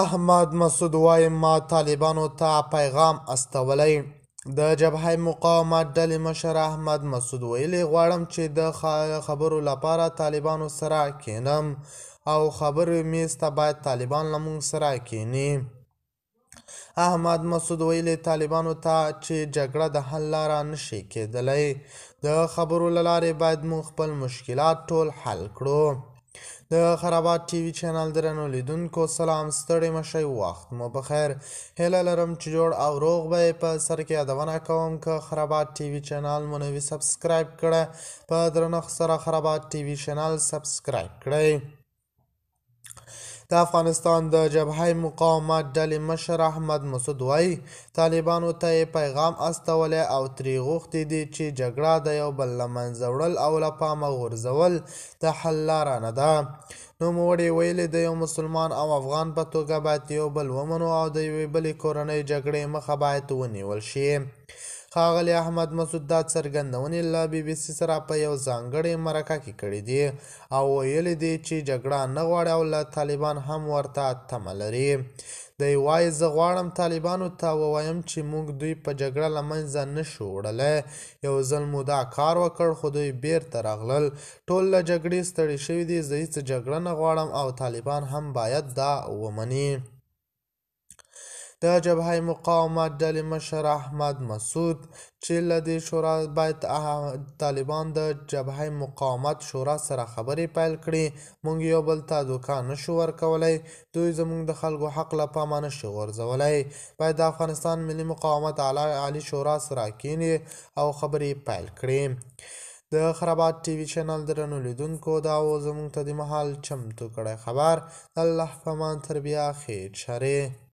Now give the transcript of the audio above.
احمد مسعود وایي ما طالبانو ته پیغام استولی. د جبهه مقاومت ډلې مشر احمد مسعود ویلي غواړم چې د خبرو لپاره طالبانو سره کینم او خبرو میز ته باید طالبان له موږ سره کینی. احمد مسعود ویلي طالبانو ته چې جګړه د حل لاره نشي کېدلی. د خبرو له لارې باید موږ خپل مشکلات ټول حل کړو. د خرابات ټي وي چینل درنو لیدونکو سلام، ستړي مشئ، وخت مو بخیر. هیله لرم چې جوړ او روغ به یې. په سر کې یادونه کوم که خرابات ټي وي چینل مو نوي سبسکرایب کړه، په درنښت سره خرابات ټي وي چینل سبسکرایب کړئ. د افغانستان د جبهه مقاومت ډلې مشر احمد مسعود وایي طالبانو ته یې پیغام استولی او ترې غوښتي دي چې جګړه د یو بل له منځه وړل او له پامه غورځول د حل لاره نه ده. نوموړي ویلي د یو مسلمان او افغان په توګه باید یو بل ومنو او د یوې بلې کورنۍ جګړې مخه باید ونیول شي. ښاغلي احمد مسعود دا څرګندونې له بي بي سي سره په یو ځانګړې مرکه کې کړې دي او ویلي دي چې جګړه نه غواړي او له طالبان هم ورته تمه لري. دی وایي زه غواړم طالبانو ته ووایم چې موږ دوی په جګړه له منځه نشو وړلی. یو ځل مو دا کار وکړ خو دوی بیرته راغلل. ټول له جګړې ستړي شوي دي. زه هېڅ جګړه نه غواړم او طالبان هم باید دا ومني. د جبهه مقاومت ډلې مشر احمد مسعود چې له دې شورا باید طالبان د جبهه مقاومت شورا سره خبرې پیل کړي. موږ یو بل ته دوکه نشو ورکولی. دوی زموږ د خلکو حق له پامه نشي غورځولی. باید د افغانستان ملي مقاومت عالي شورا سره کیني او خبرې پیل کړي. د خرابات ټي وي چینل درنو لیدونکو دا و زموږ ته د مهال چمتو کړی خبر. د الله په امان تر بیا خیر چارې.